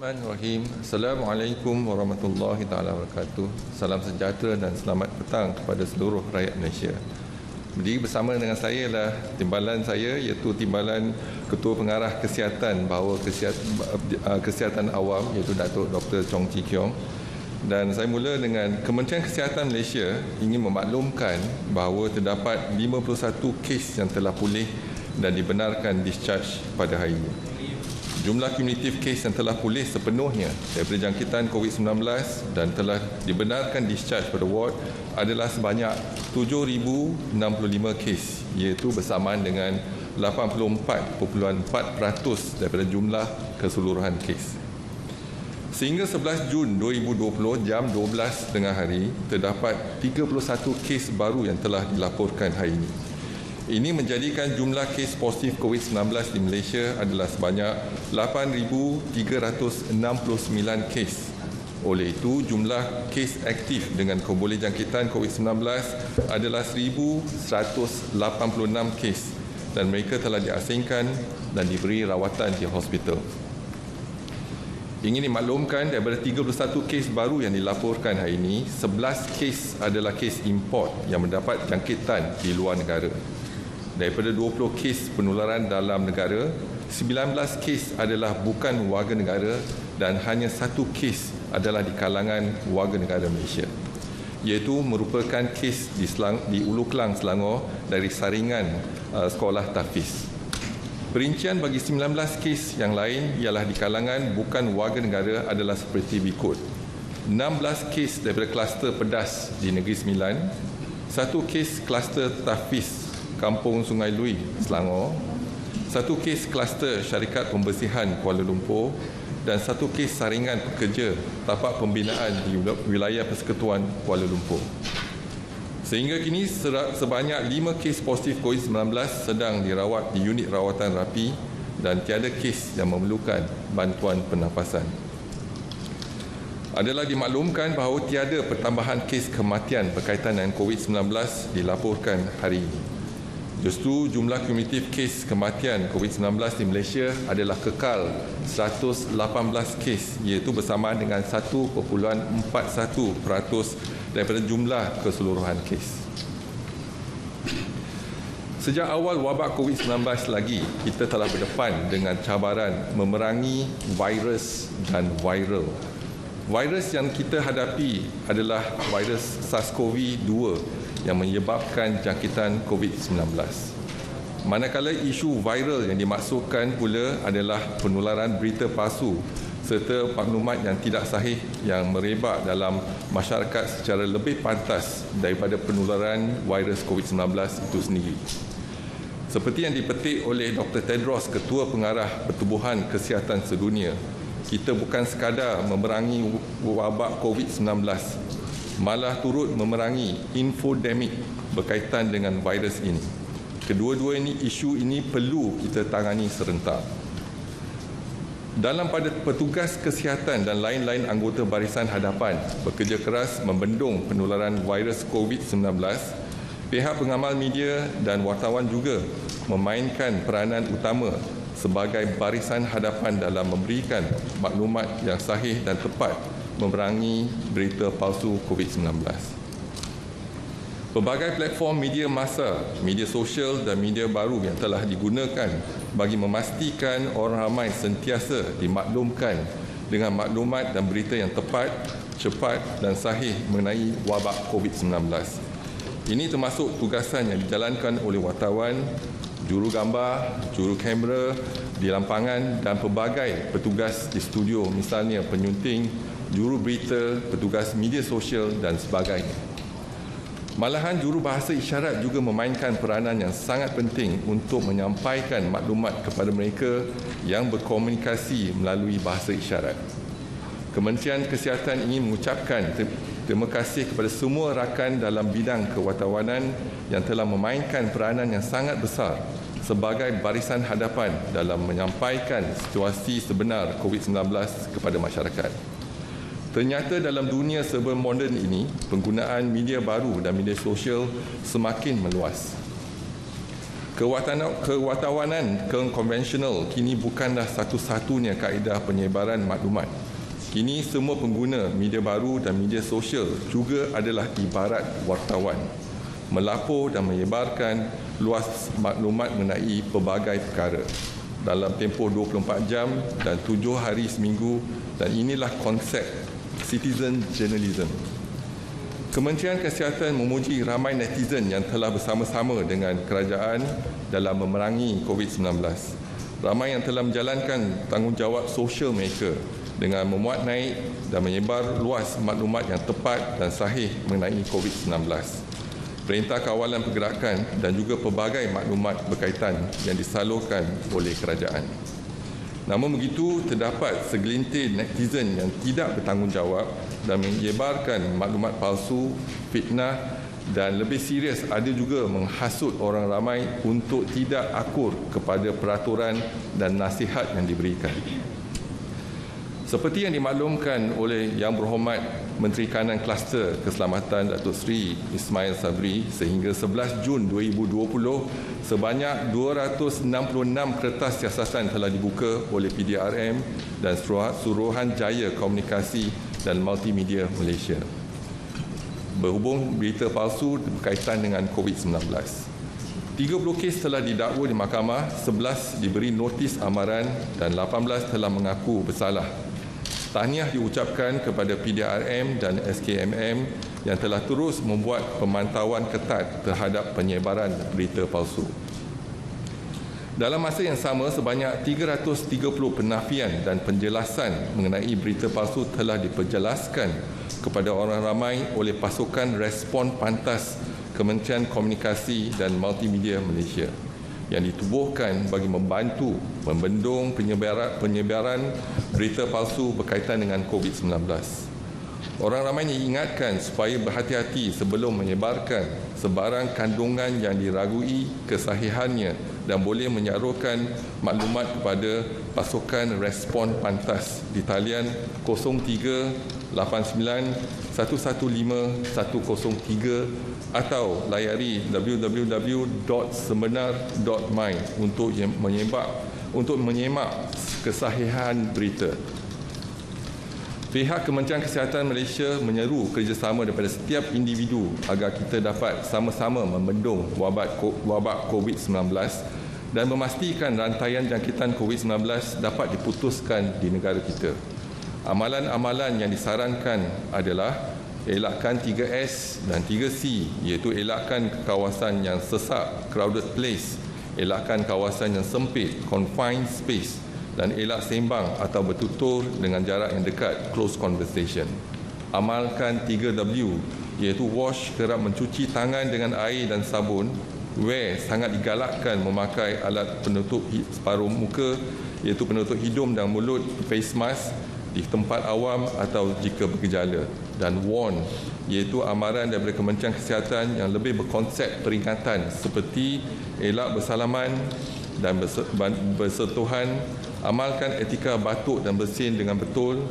Bismillahirrahmanirrahim. Assalamualaikum warahmatullahi taala wabarakatuh. Salam sejahtera dan selamat petang kepada seluruh rakyat Malaysia. Berdiri bersama dengan saya ialah timbalan saya, iaitu timbalan Ketua Pengarah Kesihatan Bahawa Kesihatan Awam, iaitu Datuk Dr. Chong Chee Kiong. Dan saya mula dengan Kementerian Kesihatan Malaysia ingin memaklumkan bahawa terdapat 51 kes yang telah pulih dan dibenarkan discharge pada hari ini. Jumlah kumulatif kes yang telah pulih sepenuhnya daripada jangkitan COVID-19 dan telah dibenarkan discharge pada ward adalah sebanyak 7,065 kes, iaitu bersamaan dengan 84.4% daripada jumlah keseluruhan kes. Sehingga 11 Jun 2020 jam 12 tengah hari, terdapat 31 kes baru yang telah dilaporkan hari ini. Ini menjadikan jumlah kes positif COVID-19 di Malaysia adalah sebanyak 8,369 kes. Oleh itu, jumlah kes aktif dengan keboleh jangkitan COVID-19 adalah 1,186 kes dan mereka telah diasingkan dan diberi rawatan di hospital. Ingin dimaklumkan daripada 31 kes baru yang dilaporkan hari ini, 11 kes adalah kes import yang mendapat jangkitan di luar negara. Daripada 20 kes penularan dalam negara, 19 kes adalah bukan warga negara dan hanya 1 kes adalah di kalangan warga negara Malaysia, iaitu merupakan kes di Ulu Klang, Selangor dari saringan sekolah Tafiz. Perincian bagi 19 kes yang lain ialah di kalangan bukan warga negara adalah seperti berikut. 16 kes daripada kluster pedas di Negeri Sembilan, 1 kes kluster Tafiz, Kampung Sungai Lui, Selangor, 1 kes kluster syarikat pembersihan Kuala Lumpur dan 1 kes saringan pekerja tapak pembinaan di wilayah Persekutuan Kuala Lumpur. Sehingga kini sebanyak 5 kes positif COVID-19 sedang dirawat di unit rawatan rapi dan tiada kes yang memerlukan bantuan pernafasan. Adalah dimaklumkan bahawa tiada pertambahan kes kematian berkaitan dengan COVID-19 dilaporkan hari ini. Justru jumlah kumulatif kes kematian COVID-19 di Malaysia adalah kekal 118 kes, iaitu bersamaan dengan 1.41% daripada jumlah keseluruhan kes. Sejak awal wabak COVID-19 lagi, kita telah berdepan dengan cabaran memerangi virus dan viral. Virus yang kita hadapi adalah virus SARS-CoV-2 yang menyebabkan jangkitan COVID-19. Manakala isu viral yang dimaksudkan pula adalah penularan berita palsu serta maklumat yang tidak sahih yang merebak dalam masyarakat secara lebih pantas daripada penularan virus COVID-19 itu sendiri. Seperti yang dipetik oleh Dr. Tedros, Ketua Pengarah Pertubuhan Kesihatan Sedunia, kita bukan sekadar memerangi wabak COVID-19, malah turut memerangi infodemik berkaitan dengan virus ini. Kedua-dua isu ini perlu kita tangani serentak. Dalam pada petugas kesihatan dan lain-lain anggota barisan hadapan bekerja keras membendung penularan virus COVID-19, pihak pengamal media dan wartawan juga memainkan peranan utama sebagai barisan hadapan dalam memberikan maklumat yang sahih dan tepat memerangi berita palsu COVID-19. Pelbagai platform media massa, media sosial dan media baru yang telah digunakan bagi memastikan orang ramai sentiasa dimaklumkan dengan maklumat dan berita yang tepat, cepat dan sahih mengenai wabak COVID-19. Ini termasuk tugasan yang dijalankan oleh wartawan, juru gambar, juru kamera di lampangan dan pelbagai petugas di studio, misalnya penyunting, juru berita, petugas media sosial dan sebagainya. Malahan juru bahasa isyarat juga memainkan peranan yang sangat penting untuk menyampaikan maklumat kepada mereka yang berkomunikasi melalui bahasa isyarat. Kementerian Kesihatan ingin mengucapkan terima kasih kepada semua rakan dalam bidang kewartawanan yang telah memainkan peranan yang sangat besar sebagai barisan hadapan dalam menyampaikan situasi sebenar COVID-19 kepada masyarakat. Ternyata dalam dunia serba moden ini, penggunaan media baru dan media sosial semakin meluas. Kewartawanan konvensional kini bukanlah satu-satunya kaedah penyebaran maklumat. Kini semua pengguna media baru dan media sosial juga adalah ibarat wartawan, melapor dan menyebarkan luas maklumat mengenai pelbagai perkara dalam tempoh 24 jam dan 7 hari seminggu, dan inilah konsep citizen journalism. Kementerian Kesihatan memuji ramai netizen yang telah bersama-sama dengan kerajaan dalam memerangi COVID-19. Ramai yang telah menjalankan tanggungjawab sosial mereka dengan memuat naik dan menyebar luas maklumat yang tepat dan sahih mengenai COVID-19. Perintah kawalan pergerakan dan juga pelbagai maklumat berkaitan yang disalurkan oleh kerajaan. Namun begitu, terdapat segelintir netizen yang tidak bertanggungjawab dan menyebarkan maklumat palsu, fitnah dan lebih serius ada juga menghasut orang ramai untuk tidak akur kepada peraturan dan nasihat yang diberikan. Seperti yang dimaklumkan oleh Yang Berhormat Menteri Kanan Kluster Keselamatan Datuk Seri Ismail Sabri, sehingga 11 Jun 2020, sebanyak 266 kertas siasatan telah dibuka oleh PDRM dan Suruhanjaya Komunikasi dan Multimedia Malaysia berhubung berita palsu berkaitan dengan COVID-19. 30 kes telah didakwa di mahkamah, 11 diberi notis amaran dan 18 telah mengaku bersalah. Tahniah diucapkan kepada PDRM dan SKMM yang telah terus membuat pemantauan ketat terhadap penyebaran berita palsu. Dalam masa yang sama, sebanyak 330 penafian dan penjelasan mengenai berita palsu telah diperjelaskan kepada orang ramai oleh pasukan respon pantas Kementerian Komunikasi dan Multimedia Malaysia yang ditubuhkan bagi membantu membendung penyebaran berita palsu berkaitan dengan COVID-19. Orang ramai diingatkan supaya berhati-hati sebelum menyebarkan sebarang kandungan yang diragui kesahihannya dan boleh menyalurkan maklumat kepada pasukan respon pantas di talian 0389 115 103 atau layari www.sebenar.my untuk menyemak kesahihan berita. Pihak Kementerian Kesihatan Malaysia menyeru kerjasama daripada setiap individu agar kita dapat sama-sama membendung wabak COVID-19 dan memastikan rantaian jangkitan COVID-19 dapat diputuskan di negara kita. Amalan-amalan yang disarankan adalah elakkan 3S dan 3C, iaitu elakkan kawasan yang sesak, crowded place, elakkan kawasan yang sempit, confined space, dan elak sembang atau bertutur dengan jarak yang dekat, close conversation. Amalkan 3W, iaitu wash, kerap mencuci tangan dengan air dan sabun. Wear, sangat digalakkan memakai alat penutup separuh muka, iaitu penutup hidung dan mulut, face mask, di tempat awam atau jika bergejala. Dan warn, iaitu amaran daripada Kementerian Kesihatan yang lebih berkonsep peringatan seperti elak bersalaman dan bersentuhan, amalkan etika batuk dan bersin dengan betul,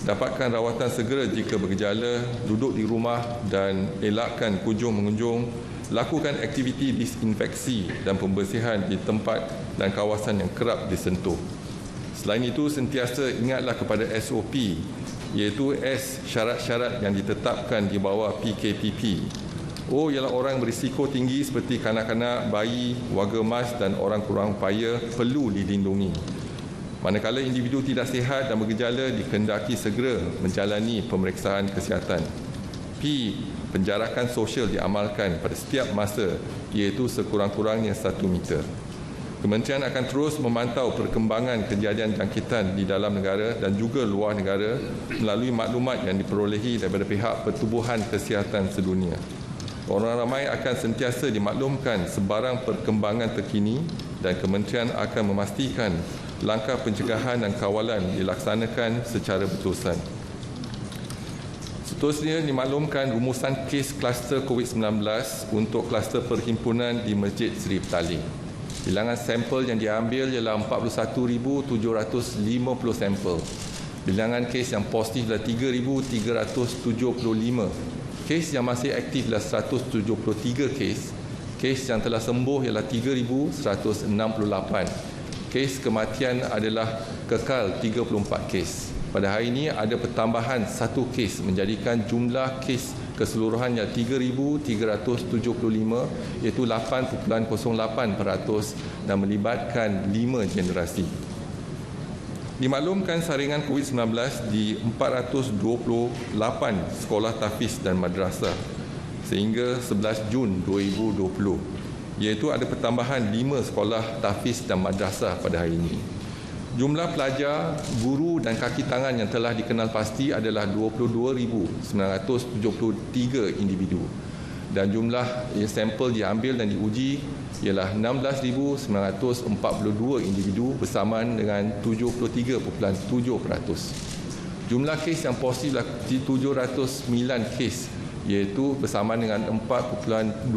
dapatkan rawatan segera jika bergejala, duduk di rumah dan elakkan kunjung-mengunjung, lakukan aktiviti disinfeksi dan pembersihan di tempat dan kawasan yang kerap disentuh. Selain itu, sentiasa ingatlah kepada SOP, iaitu S, syarat-syarat yang ditetapkan di bawah PKPP. O ialah orang berisiko tinggi seperti kanak-kanak, bayi, warga emas dan orang kurang upaya perlu dilindungi. Manakala individu tidak sihat dan bergejala, dikehendaki segera menjalani pemeriksaan kesihatan. P, penjarakan sosial diamalkan pada setiap masa, iaitu sekurang-kurangnya 1 meter. Kementerian akan terus memantau perkembangan kejadian jangkitan di dalam negara dan juga luar negara melalui maklumat yang diperolehi daripada pihak Pertubuhan Kesihatan Sedunia. Orang ramai akan sentiasa dimaklumkan sebarang perkembangan terkini dan kementerian akan memastikan langkah pencegahan dan kawalan dilaksanakan secara berterusan. Seterusnya dimaklumkan rumusan kes kluster COVID-19 untuk kluster perhimpunan di Masjid Seri Petaling. Bilangan sampel yang diambil ialah 41,750 sampel. Bilangan kes yang positif adalah 3,375. Kes yang masih aktif adalah 173 kes. Kes yang telah sembuh ialah 3,168. Kes kematian adalah kekal 34 kes. Pada hari ini ada pertambahan 1 kes menjadikan jumlah kes keseluruhannya 3,375 iaitu 8.08% dan melibatkan 5 generasi. Dimaklumkan saringan COVID-19 di 428 sekolah tahfiz dan madrasah sehingga 11 Jun 2020, iaitu ada pertambahan 5 sekolah tahfiz dan madrasah pada hari ini. Jumlah pelajar, guru dan kaki tangan yang telah dikenal pasti adalah 22,973 individu dan jumlah sampel diambil dan diuji ialah 16,942 individu bersamaan dengan 73.7%. Jumlah kes yang positif adalah 709 kes iaitu bersamaan dengan 4.2%.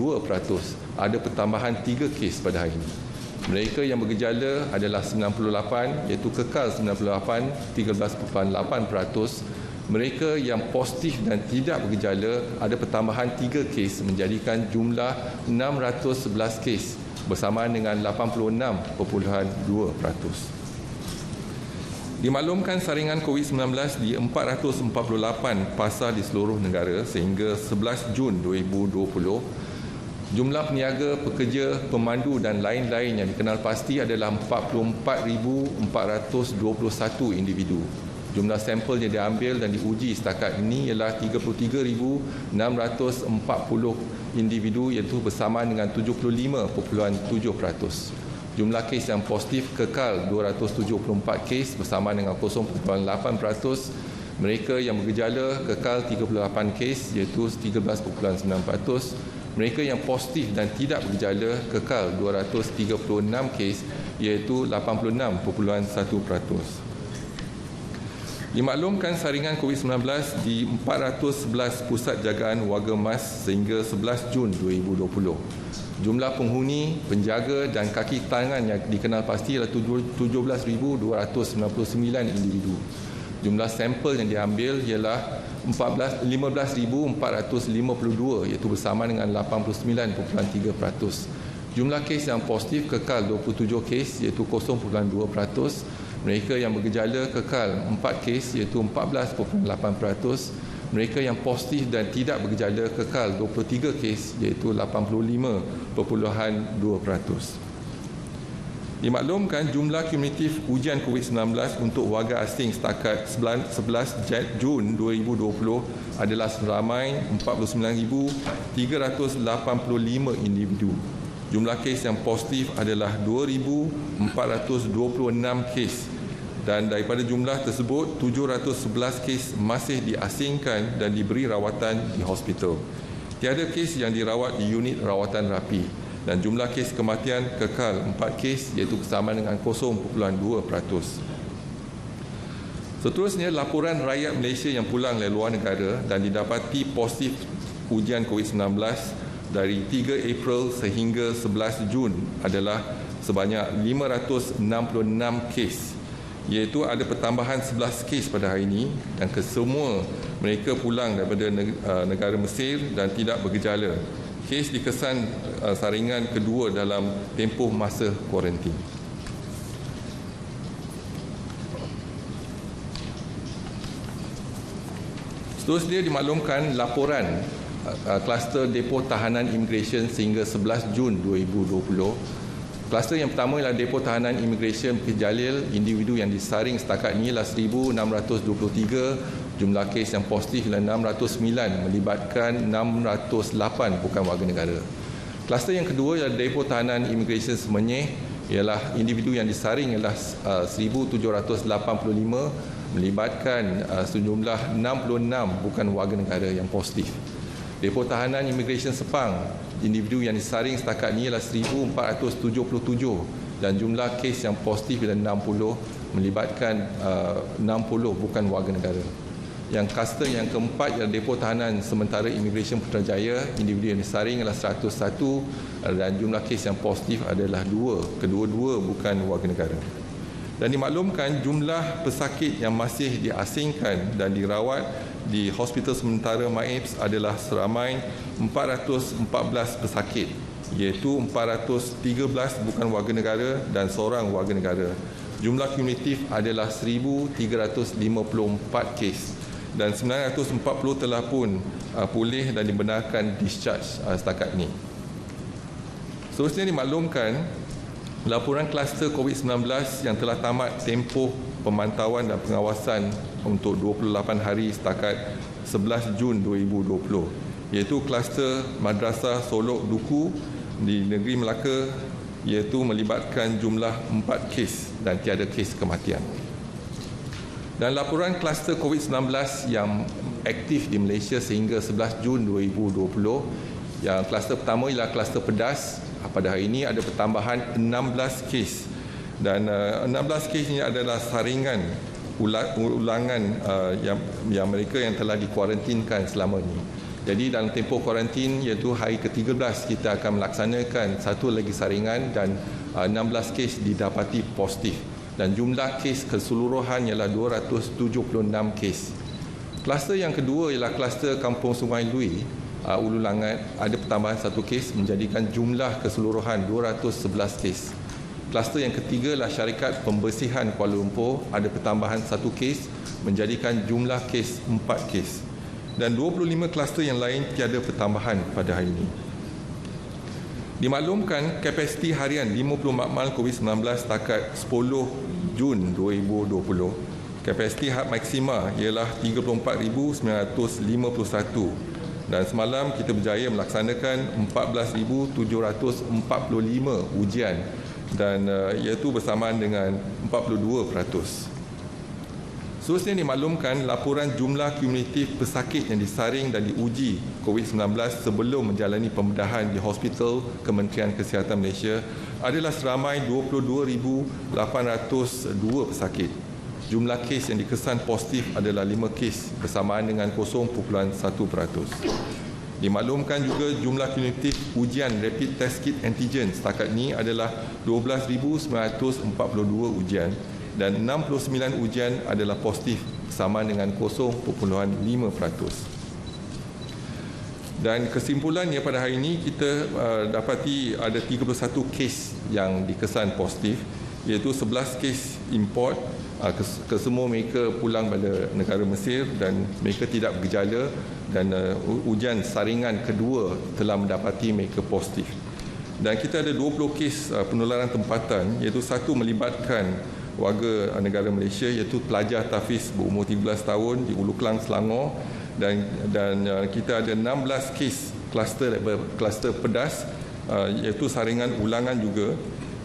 Ada pertambahan 3 kes pada hari ini. Mereka yang bergejala adalah 98 iaitu kekal 98, 13.8%. Mereka yang positif dan tidak bergejala ada pertambahan 3 kes menjadikan jumlah 611 kes bersamaan dengan 86.2%. Dimaklumkan saringan COVID-19 di 448 pasar di seluruh negara sehingga 11 Jun 2020. Jumlah peniaga, pekerja, pemandu dan lain-lain yang dikenal pasti adalah 44,421 individu. Jumlah sampel yang diambil dan diuji setakat ini ialah 33,640 individu iaitu bersamaan dengan 75.7%. Jumlah kes yang positif kekal 274 kes bersamaan dengan 0.8%. Mereka yang bergejala kekal 38 kes iaitu 13.9%. Mereka yang positif dan tidak bergejala kekal 236 kes iaitu 86.1%. Dimaklumkan saringan COVID-19 di 411 pusat jagaan warga emas sehingga 11 Jun 2020. Jumlah penghuni, penjaga dan kaki tangan yang dikenal pasti adalah 17,299 individu. Jumlah sampel yang diambil ialah 15,452 iaitu bersama dengan 89.3%. Jumlah kes yang positif kekal 27 kes iaitu 0.2%. Mereka yang bergejala kekal 4 kes iaitu 14.8%. Mereka yang positif dan tidak bergejala kekal 23 kes iaitu 85.2%. Dimaklumkan jumlah kumulatif ujian COVID-19 untuk warga asing setakat 11 Jun 2020 adalah seramai 49,385 individu. Jumlah kes yang positif adalah 2,426 kes dan daripada jumlah tersebut 711 kes masih diasingkan dan diberi rawatan di hospital. Tiada kes yang dirawat di unit rawatan rapi dan jumlah kes kematian kekal 4 kes iaitu bersamaan dengan 0.2%. Seterusnya, laporan rakyat Malaysia yang pulang dari luar negara dan didapati positif ujian COVID-19 dari 3 April sehingga 11 Jun adalah sebanyak 566 kes iaitu ada pertambahan 11 kes pada hari ini dan kesemua mereka pulang daripada negara Mesir dan tidak bergejala. Kes dikesan saringan kedua dalam tempoh masa kuarantin. Seterusnya dimaklumkan laporan kluster depo tahanan imigresen sehingga 11 Jun 2020. Kluster yang pertama ialah depo tahanan imigresen Bukit Jalil. Individu yang disaring setakat ini ialah 1,623. Jumlah kes yang positif ialah 609 melibatkan 608 bukan warga negara. Kluster yang kedua ialah depo tahanan imigresen Semenyih. Ialah individu yang disaring ialah 1,785 melibatkan sejumlah 66 bukan warga negara yang positif. Depo tahanan imigresen Sepang, individu yang disaring setakat ini ialah 1,477 dan jumlah kes yang positif ialah 60 melibatkan 60 bukan warga negara. Yang kluster yang keempat ialah depo tahanan sementara imigresen Putrajaya, individu yang disaring ialah 101 dan jumlah kes yang positif adalah 2, kedua-dua bukan warga negara. Dan dimaklumkan jumlah pesakit yang masih diasingkan dan dirawat di Hospital Sementara MAIPS adalah seramai 414 pesakit iaitu 413 bukan warga negara dan seorang warga negara. Jumlah kumulatif adalah 1,354 kes dan 940 telah pun pulih dan dibenarkan discharge setakat ini. Seterusnya dimaklumkan, laporan kluster COVID-19 yang telah tamat tempoh pemantauan dan pengawasan untuk 28 hari setakat 11 Jun 2020, iaitu kluster Madrasah Solok Duku di negeri Melaka, iaitu melibatkan jumlah 4 kes dan tiada kes kematian. Dan laporan kluster COVID-19 yang aktif di Malaysia sehingga 11 Jun 2020, yang kluster pertama ialah kluster Pedas. Pada hari ini ada pertambahan 16 kes dan 16 kes ini adalah saringan ulangan yang mereka yang telah dikuarantinkan selama ini. Jadi dalam tempoh kuarantin iaitu hari ke-13 kita akan melaksanakan satu lagi saringan dan 16 kes didapati positif dan jumlah kes keseluruhan ialah 276 kes. Kluster yang kedua ialah kluster Kampung Sungai Lui, Ulu Langat, ada pertambahan satu kes menjadikan jumlah keseluruhan 211 kes. Kluster yang ketiga ialah Syarikat Pembersihan Kuala Lumpur, ada pertambahan satu kes menjadikan jumlah kes 4 kes. Dan 25 kluster yang lain tiada pertambahan pada hari ini. Dimaklumkan kapasiti harian 50 makmal COVID-19 setakat 10 Jun 2020. Kapasiti had maksima ialah 34,951 dan semalam kita berjaya melaksanakan 14,745 ujian dan iaitu bersamaan dengan 42%. Seterusnya dimaklumkan laporan jumlah kumulatif pesakit yang disaring dan diuji COVID-19 sebelum menjalani pembedahan di Hospital Kementerian Kesihatan Malaysia adalah seramai 22,802 pesakit. Jumlah kes yang dikesan positif adalah 5 kes bersamaan dengan 0.1%. Dimaklumkan juga jumlah kumulatif ujian rapid test kit antigen setakat ini adalah 12,942 ujian dan 69 ujian adalah positif sama dengan 0.5%. Dan kesimpulannya pada hari ini kita dapati ada 31 kes yang dikesan positif, iaitu 11 kes import, kesemua mereka pulang pada negara Mesir dan mereka tidak bergejala dan ujian saringan kedua telah mendapati mereka positif. Dan kita ada 20 kes penularan tempatan, iaitu satu melibatkan warga negara Malaysia iaitu pelajar tahfiz berumur 13 tahun di Ulu Klang, Selangor dan kita ada 16 kes kluster Pedas iaitu saringan ulangan juga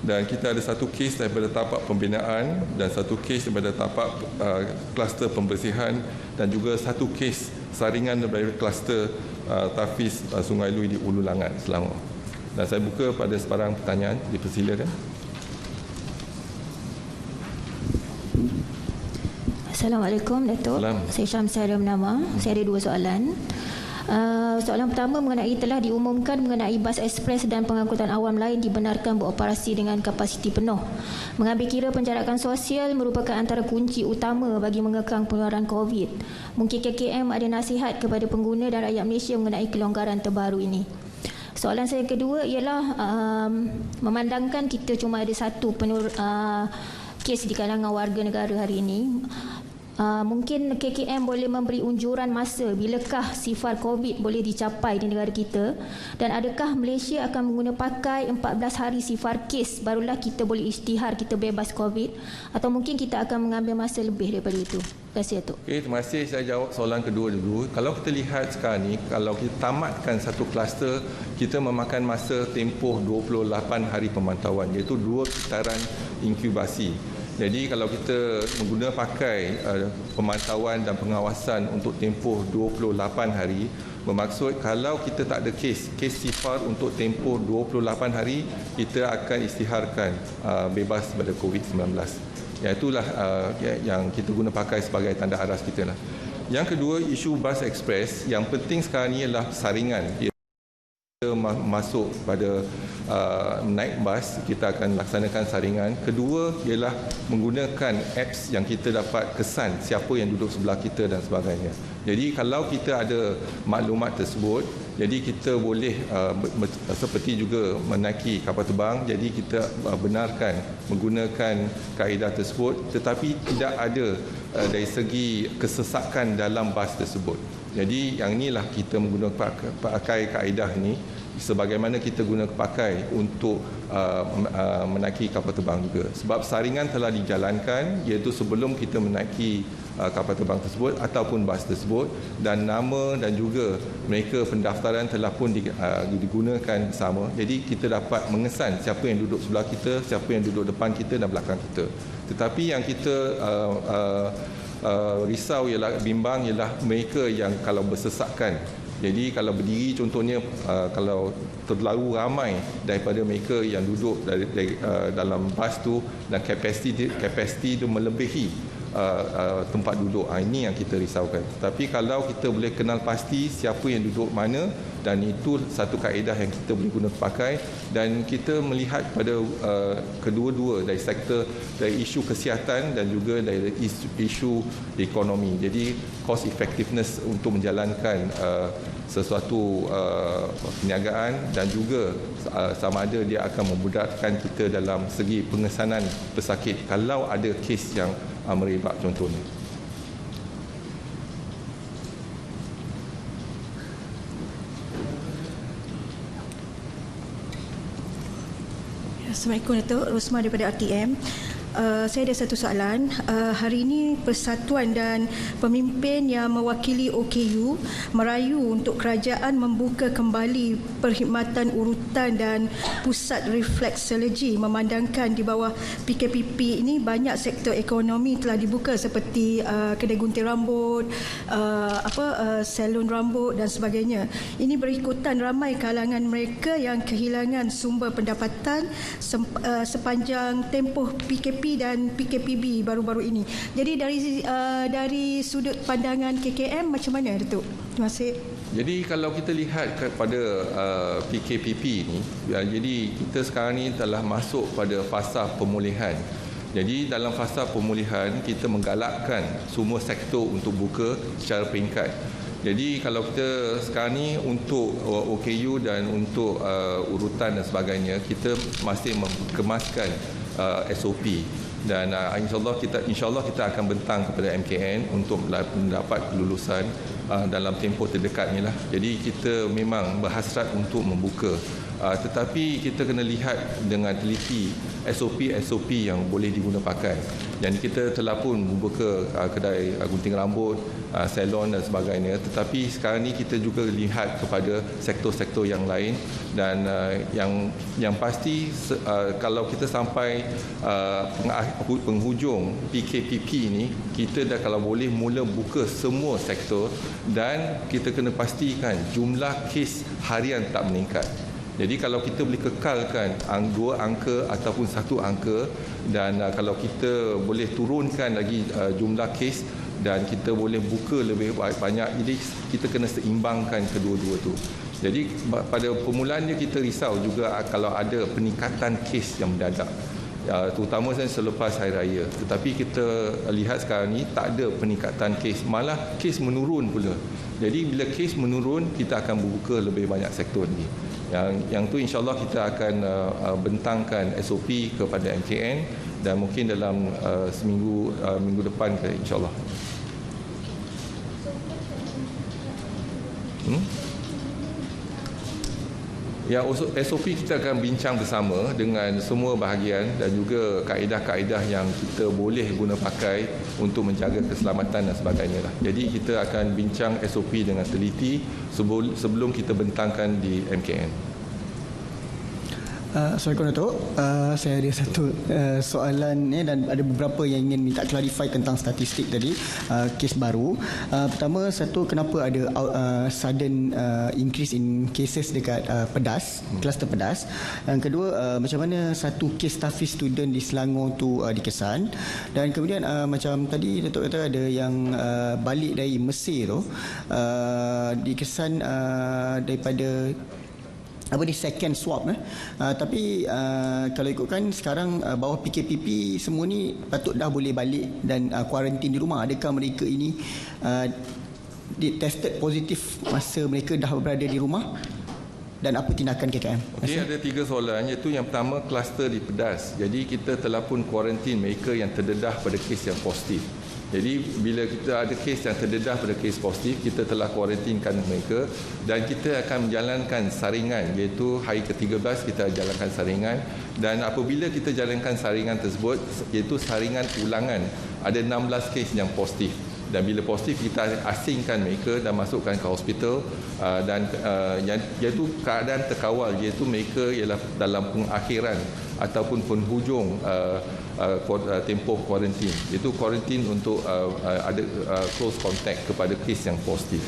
dan kita ada satu kes daripada tapak pembinaan dan satu kes daripada tapak kluster pembersihan dan juga satu kes saringan daripada kluster tahfiz Sungai Lui di Ulu Langat, Selangor. Dan saya buka pada sebarang pertanyaan, dipersilakan. Assalamualaikum Datuk. Saya Syamsiah Nama. Saya ada dua soalan. Soalan pertama mengenai telah diumumkan mengenai bas ekspres dan pengangkutan awam lain dibenarkan beroperasi dengan kapasiti penuh. Mengambil kira penjarakan sosial merupakan antara kunci utama bagi mengekang penularan COVID. Mungkin KKM ada nasihat kepada pengguna dan rakyat Malaysia mengenai kelonggaran terbaru ini. Soalan saya kedua ialah memandangkan kita cuma ada satu kes di kalangan warga negara hari ini. Mungkin KKM boleh memberi unjuran masa bilakah sifar COVID boleh dicapai di negara kita dan adakah Malaysia akan menggunakan pakai 14 hari sifar kes barulah kita boleh isytihar kita bebas COVID atau mungkin kita akan mengambil masa lebih daripada itu. Terima kasih Datuk. Okay, terima kasih. Saya jawab soalan kedua dulu. Kalau kita lihat sekarang ni, kalau kita tamatkan satu kluster, kita memakan masa tempoh 28 hari pemantauan iaitu 2 putaran inkubasi. Jadi kalau kita menggunakan pakai pemantauan dan pengawasan untuk tempoh 28 hari, bermaksud kalau kita tak ada kes sifar untuk tempoh 28 hari, kita akan isytiharkan bebas pada COVID-19. Itulah yang kita guna pakai sebagai tanda aras kita lah. Yang kedua, isu bas ekspres, yang penting sekarang ni ialah saringan. Kita masuk pada naik bas, kita akan laksanakan saringan. Kedua ialah menggunakan apps yang kita dapat kesan siapa yang duduk sebelah kita dan sebagainya. Jadi kalau kita ada maklumat tersebut, Jadi kita boleh seperti juga menaiki kapal terbang, jadi kita benarkan menggunakan kaedah tersebut, tetapi tidak ada dari segi kesesakan dalam bas tersebut. Jadi yang inilah kita menggunakan pakai kaedah ini sebagaimana kita guna pakai untuk menaiki kapal terbang juga. Sebab saringan telah dijalankan, iaitu sebelum kita menaiki kapal terbang tersebut ataupun bas tersebut, dan nama dan juga mereka pendaftaran telah pun digunakan sama. Jadi kita dapat mengesan siapa yang duduk sebelah kita, siapa yang duduk depan kita dan belakang kita. Tetapi yang kita risau ialah, bimbang ialah mereka yang kalau bersesakan. Jadi kalau berdiri contohnya, kalau terlalu ramai daripada mereka yang duduk dalam bas tu dan kapasiti itu melebihi tempat duduk, ini yang kita risaukan. Tapi kalau kita boleh kenal pasti siapa yang duduk mana, dan itu satu kaedah yang kita boleh guna pakai, dan kita melihat pada kedua-dua dari sektor, dari isu kesihatan dan juga dari isu ekonomi. Jadi cost effectiveness untuk menjalankan sesuatu perniagaan, dan juga sama ada dia akan memudaratkan kita dalam segi pengesanan pesakit kalau ada kes yang merebak contohnya. Assalamualaikum Datuk, Rosma daripada RTM. Saya ada satu soalan. Hari ini persatuan dan pemimpin yang mewakili OKU merayu untuk kerajaan membuka kembali perkhidmatan urutan dan pusat refleksologi, memandangkan di bawah PKPP ini banyak sektor ekonomi telah dibuka seperti kedai gunting rambut, salon rambut dan sebagainya. Ini berikutan ramai kalangan mereka yang kehilangan sumber pendapatan sepanjang tempoh PKP dan PKPB baru-baru ini. Jadi dari sudut pandangan KKM macam mana, Datuk? Terima kasih. Jadi kalau kita lihat kepada PKPP ini, jadi kita sekarang ni telah masuk pada fasa pemulihan. Jadi dalam fasa pemulihan kita menggalakkan semua sektor untuk buka secara peringkat. Jadi kalau kita sekarang ni untuk OKU dan untuk urutan dan sebagainya, kita masih mengemaskan SOP, dan insyaallah kita akan bentang kepada MKN untuk mendapat kelulusan dalam tempoh terdekat ni lah. Jadi kita memang berhasrat untuk membuka, tetapi kita kena lihat dengan teliti SOP yang boleh diguna pakai. Dan kita telah pun membuka kedai gunting rambut, salon dan sebagainya, tetapi sekarang ni kita juga lihat kepada sektor-sektor yang lain, dan yang pasti kalau kita sampai penghujung PKPP ni, kita dah kalau boleh mula buka semua sektor, dan kita kena pastikan jumlah kes harian tak meningkat. Jadi kalau kita boleh kekalkan 2 angka ataupun 1 angka, dan kalau kita boleh turunkan lagi jumlah kes, dan kita boleh buka lebih banyak, jadi kita kena seimbangkan kedua-dua tu. Jadi pada permulaannya kita risau juga kalau ada peningkatan kes yang mendadak, terutama selepas Hari Raya. Tetapi kita lihat sekarang ni tak ada peningkatan kes, malah kes menurun pula. Jadi bila kes menurun, kita akan buka lebih banyak sektor lagi. Yang tu insyaAllah kita akan bentangkan SOP kepada MKN, dan mungkin dalam minggu depan insyaAllah. Ya, SOP kita akan bincang bersama dengan semua bahagian, dan juga kaedah-kaedah yang kita boleh guna pakai untuk menjaga keselamatan dan sebagainya lah. Jadi kita akan bincang SOP dengan teliti sebelum kita bentangkan di MKN. Assalamualaikum Datuk. Saya ada satu soalan dan ada beberapa yang ingin minta clarify tentang statistik tadi, kes baru. Pertama, kenapa ada sudden increase in cases dekat pedas, kluster pedas. Yang kedua, macam mana satu kes Tafiz student di Selangor tu dikesan. Dan kemudian macam tadi Datuk kata ada yang balik dari Mesir tu dikesan daripada second swab tapi kalau ikutkan sekarang bawah PKPP semua ni patut dah boleh balik dan kuarantin di rumah. Adakah mereka ini tested positif masa mereka dah berada di rumah, dan apa tindakan KKM? Okey, ada 3 soalan, iaitu yang pertama kluster di Pedas. Jadi kita telah pun kuarantin mereka yang terdedah pada kes yang positif. Jadi bila kita ada kes yang terdedah pada kes positif, kita telah kuarantinkan mereka dan kita akan menjalankan saringan, iaitu hari ke-13 kita jalankan saringan, dan apabila kita jalankan saringan tersebut, iaitu saringan ulangan, ada 16 kes yang positif. Dan bila positif kita asingkan mereka dan masukkan ke hospital, dan iaitu keadaan terkawal, iaitu mereka ialah dalam pengakhiran ataupun penghujung tempoh kuarantin. Itu kuarantin untuk ada close contact kepada kes yang positif.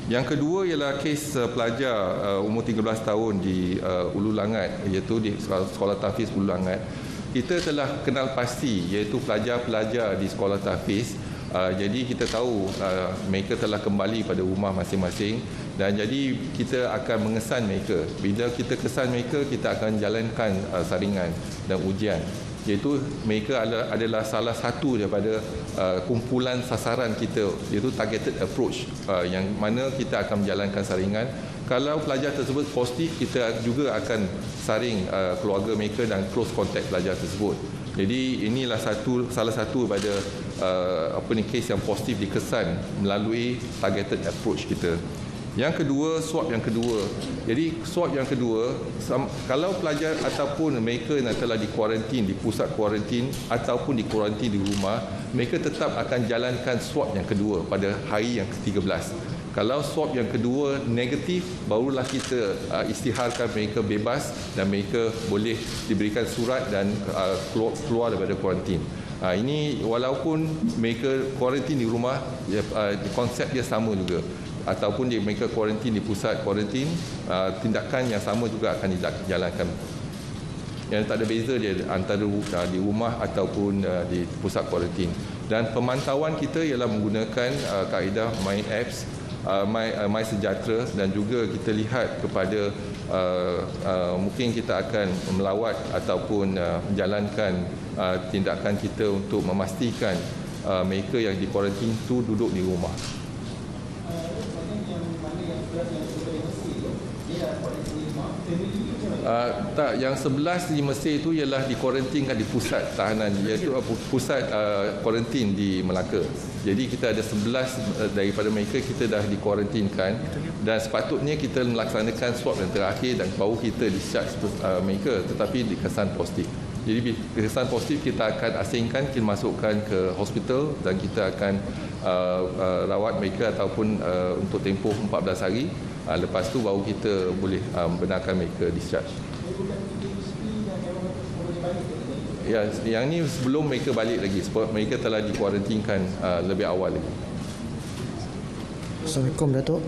Yang kedua ialah kes pelajar umur 13 tahun di Ulu Langat, iaitu di Sekolah Tahfiz Ulu Langat. Kita telah kenal pasti, iaitu pelajar-pelajar di Sekolah Tahfiz. Jadi kita tahu mereka telah kembali pada rumah masing-masing, dan jadi kita akan mengesan mereka. Bila kita kesan mereka, kita akan jalankan saringan dan ujian, iaitu mereka adalah salah satu daripada kumpulan sasaran kita, iaitu targeted approach, yang mana kita akan menjalankan saringan. Kalau pelajar tersebut positif, kita juga akan saring keluarga mereka dan close contact pelajar tersebut. Jadi inilah salah satu pada kes yang positif dikesan melalui targeted approach kita. Yang kedua, swab yang kedua. Jadi swab yang kedua, kalau pelajar ataupun mereka yang telah dikuarantin di pusat kuarantin ataupun dikuarantin di rumah, mereka tetap akan jalankan swab yang kedua pada hari yang ke-13. Kalau swab yang kedua negatif, barulah kita isytiharkan mereka bebas dan mereka boleh diberikan surat dan keluar daripada kuarantin. Ini walaupun mereka kuarantin di rumah, konsep dia sama juga. Ataupun mereka kuarantin di pusat kuarantin, tindakan yang sama juga akan dijalankan. Yang tak ada beza dia antara di rumah ataupun di pusat kuarantin. Dan pemantauan kita ialah menggunakan kaedah My Apps, My Sejahtera, dan juga kita lihat kepada mungkin kita akan melawat ataupun menjalankan tindakan kita untuk memastikan mereka yang dikuarantin itu duduk di rumah. Tak, yang 11 di Mesir itu ialah dikuarantinkan di pusat tahanan, iaitu pusat kuarantin di Melaka. Jadi kita ada 11 daripada mereka kita dah dikuarantinkan, dan sepatutnya kita melaksanakan swab yang terakhir dan baru kita discharge mereka, tetapi dikesan positif. Jadi kesan positif kita akan asingkan, kita masukkan ke hospital dan kita akan rawat mereka ataupun untuk tempoh 14 hari. Lepas tu baru kita boleh benarkan mereka discharge. Ya, yang ni sebelum mereka balik lagi, sebab mereka telah dikuarantinkan lebih awal lagi. Assalamualaikum Datuk.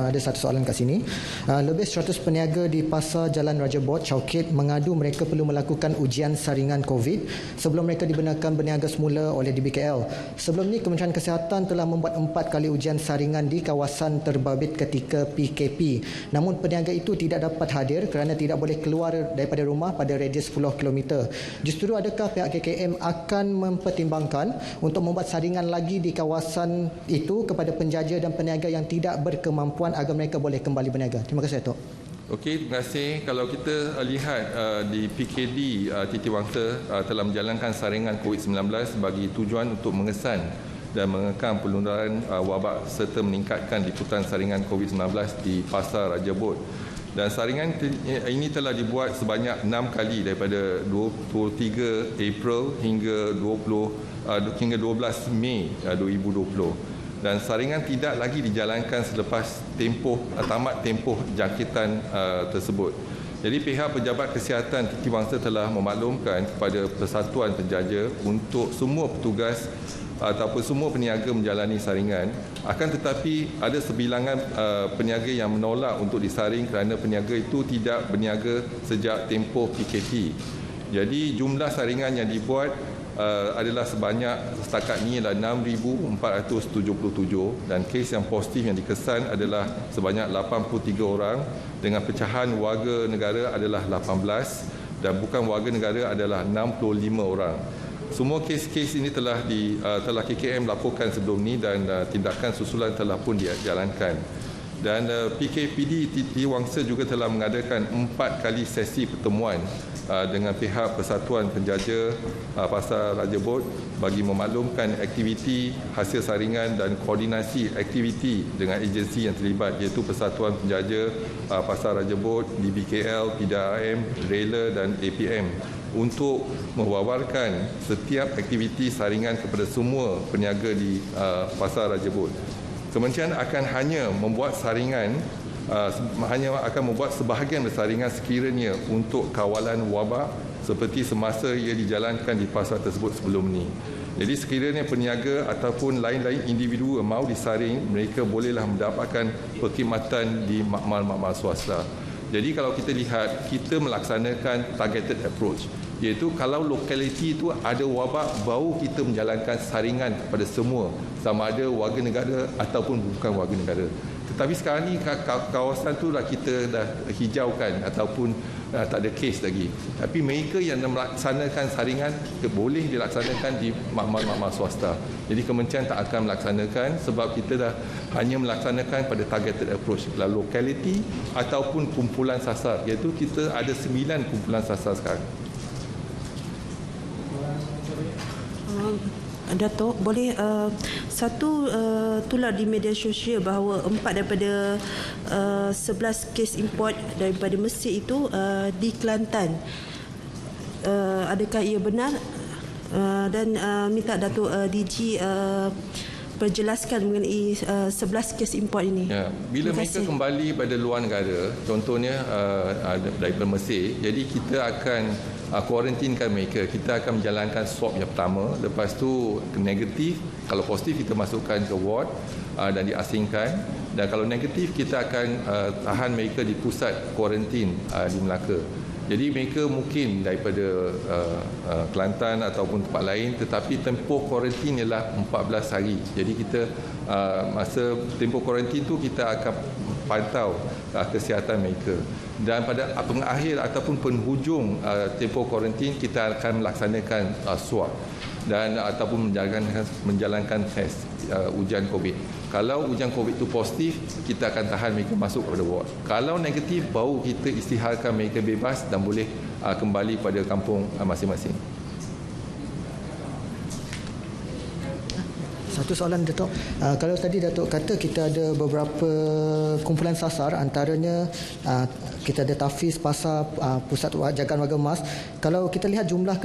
Ada satu soalan kat sini. Lebih 100 peniaga di Pasar Jalan Raja Bot, Chowkit mengadu mereka perlu melakukan ujian saringan COVID sebelum mereka dibenarkan berniaga semula oleh DBKL. Sebelum ni Kementerian Kesihatan telah membuat 4 kali ujian saringan di kawasan terbabit ketika PKP. Namun peniaga itu tidak dapat hadir kerana tidak boleh keluar daripada rumah pada radius 10 km. Justru adakah pihak KKM akan mempertimbangkan untuk membuat saringan lagi di kawasan itu kepada penjaja dan peniaga yang tidak berkemampuan agar mereka boleh kembali berniaga? Terima kasih, Datuk. Okey, terima kasih. Kalau kita lihat di PKD Titiwangsa telah menjalankan saringan COVID-19 bagi tujuan untuk mengesan dan mengekang penularan wabak serta meningkatkan liputan saringan COVID-19 di Pasar Raja Bot. Dan saringan ini telah dibuat sebanyak 6 kali daripada 23 April hingga 12 Mei 2020. Dan saringan tidak lagi dijalankan selepas tamat tempoh jangkitan tersebut. Jadi pihak Pejabat Kesihatan Titiwangsa telah memaklumkan kepada Persatuan Penjaja untuk semua petugas ataupun semua peniaga menjalani saringan. Akan tetapi ada sebilangan peniaga yang menolak untuk disaring kerana peniaga itu tidak berniaga sejak tempoh PKP. Jadi jumlah saringan yang dibuat adalah sebanyak setakat ini adalah 6,477, dan kes yang positif yang dikesan adalah sebanyak 83 orang, dengan pecahan warga negara adalah 18 dan bukan warga negara adalah 65 orang. Semua kes-kes ini telah KKM laporkan sebelum ini dan tindakan susulan telah pun dijalankan. Dan PKPD Titi Wangsa juga telah mengadakan 4 kali sesi pertemuan dengan pihak Persatuan Penjaja Pasar Raja Bot bagi memaklumkan aktiviti hasil saringan dan koordinasi aktiviti dengan agensi yang terlibat, iaitu Persatuan Penjaja Pasar Raja Bot, DBKL, PDRM, Rela dan APM, untuk mewawarkan setiap aktiviti saringan kepada semua peniaga di Pasar Raja Bot. Kementerian akan hanya membuat saringan, hanya akan membuat sebahagian saringan sekiranya untuk kawalan wabak seperti semasa ia dijalankan di pasar tersebut sebelum ini. Jadi sekiranya peniaga ataupun lain-lain individu mahu disaring, mereka bolehlah mendapatkan perkhidmatan di makmal-makmal swasta. Jadi kalau kita lihat, kita melaksanakan targeted approach, iaitu kalau lokaliti itu ada wabak, baru kita menjalankan saringan kepada semua, sama ada warga negara ataupun bukan warga negara. Tetapi sekarang ni kawasan tu dah kita dah hijaukan ataupun tak ada kes lagi. Tapi mereka yang melaksanakan saringan boleh dilaksanakan di makmal-makmal swasta. Jadi kementerian tak akan melaksanakan sebab kita dah hanya melaksanakan pada targeted approach, locality ataupun kumpulan sasar, iaitu kita ada 9 kumpulan sasar sekarang. Datuk, boleh satu tular di media sosial bahawa 4 daripada 11 kes import daripada Mesir itu di Kelantan. Adakah ia benar? Dan minta Datuk DG berjelaskan mengenai 11 kes import ini. Ya, bila mereka kembali pada luar negara, contohnya daripada Mesir, jadi kita akan kuarantinkan mereka. Kita akan menjalankan swab yang pertama, lepas tu negatif, kalau positif kita masukkan ke ward dan diasingkan, dan kalau negatif kita akan tahan mereka di pusat kuarantin di Melaka. Jadi mereka mungkin daripada Kelantan ataupun tempat lain, tetapi tempoh kuarantin ialah 14 hari. Jadi kita masa tempoh kuarantin tu kita akan pantau kesihatan mereka. Dan pada pengakhir ataupun penghujung tempoh kuarantin kita akan melaksanakan swab dan ataupun menjalankan test ujian COVID. Kalau ujian COVID itu positif, kita akan tahan mereka masuk kepada ward. Kalau negatif, baru kita isytiharkan mereka bebas dan boleh kembali pada kampung masing-masing. Satu soalan, Datuk. Kalau tadi Datuk kata kita ada beberapa kumpulan sasar, antaranya kita ada Tafiz, Pasar, Pusat Jagaan Warga Emas. Kalau kita lihat jumlah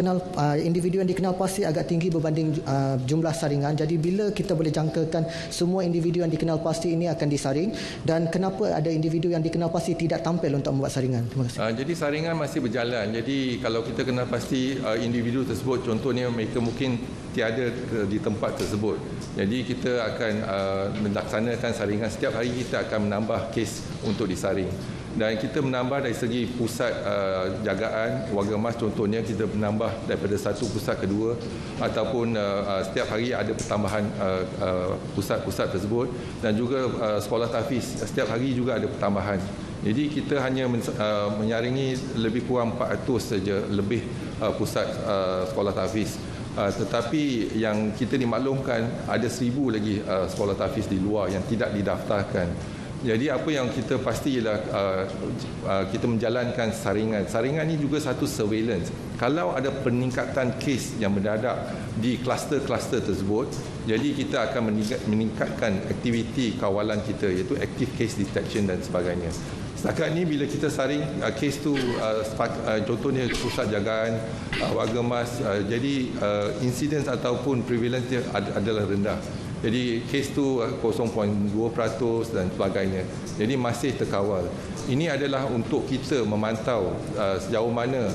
individu yang dikenal pasti agak tinggi berbanding jumlah saringan. Jadi bila kita boleh jangkakan semua individu yang dikenal pasti ini akan disaring, dan kenapa ada individu yang dikenal pasti tidak tampil untuk membuat saringan? Terima kasih. Jadi saringan masih berjalan. Jadi kalau kita kenal pasti individu tersebut, contohnya mereka mungkin tiada di tempat tersebut. Jadi kita akan melaksanakan saringan. Setiap hari kita akan menambah kes untuk disaring. Dan kita menambah dari segi pusat jagaan warga emas, contohnya kita menambah daripada satu pusat ke dua, ataupun setiap hari ada pertambahan pusat-pusat tersebut, dan juga sekolah tahfiz setiap hari juga ada pertambahan. Jadi kita hanya menyaringi lebih kurang 400 saja lebih pusat sekolah tahfiz. Tetapi yang kita dimaklumkan ada 1,000 lagi sekolah tahfiz di luar yang tidak didaftarkan. Jadi apa yang kita pasti ialah kita menjalankan saringan. Saringan ini juga satu surveillance. Kalau ada peningkatan kes yang mendadak di kluster-kluster tersebut, jadi kita akan meningkatkan aktiviti kawalan kita, iaitu active case detection dan sebagainya. Setakat ini bila kita saring kes tu, contohnya pusat jagaan warga emas, jadi incidence ataupun prevalence dia adalah rendah. Jadi kes tu 0.2% dan sebagainya. Jadi masih terkawal. Ini adalah untuk kita memantau sejauh mana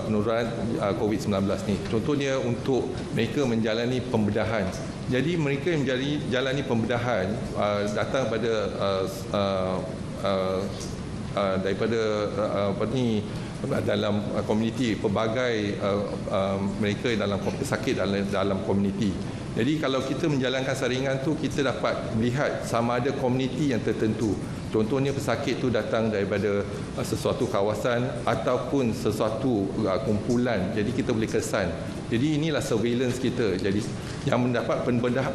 penurunan COVID-19 ni. Contohnya untuk mereka menjalani pembedahan. Jadi mereka yang menjalani pembedahan datang pada daripada dalam komuniti, pelbagai mereka dalam sakit dalam komuniti. Jadi kalau kita menjalankan saringan tu, kita dapat melihat sama ada komuniti yang tertentu. Contohnya pesakit tu datang daripada sesuatu kawasan ataupun sesuatu kumpulan, jadi kita boleh kesan. Jadi inilah surveillance kita. Jadi yang mendapat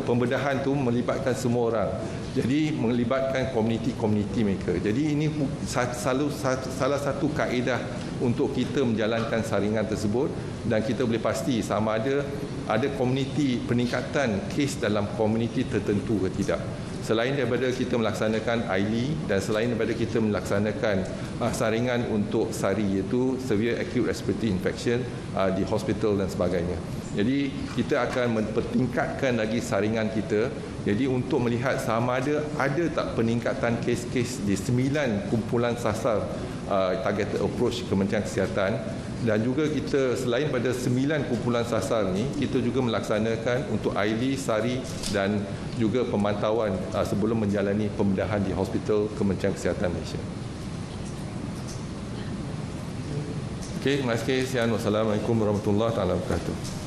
pembedahan tu melibatkan semua orang. Jadi melibatkan komuniti-komuniti mereka. Jadi ini salah satu kaedah untuk kita menjalankan saringan tersebut, dan kita boleh pasti sama ada komuniti peningkatan kes dalam komuniti tertentu ke tidak. Selain daripada kita melaksanakan ILI dan selain daripada kita melaksanakan saringan untuk SARI, iaitu Severe Acute Respiratory Infection di hospital dan sebagainya. Jadi kita akan mempertingkatkan lagi saringan kita. Jadi untuk melihat sama ada tak peningkatan kes-kes di 9 kumpulan sasar targeted approach Kementerian Kesihatan. Dan juga kita selain pada 9 kumpulan sasar ni, kita juga melaksanakan untuk ILI, SARI dan juga pemantauan sebelum menjalani pembedahan di hospital Kementerian Kesihatan Malaysia. Okey, terima kasih. Wassalamualaikum warahmatullahi wabarakatuh.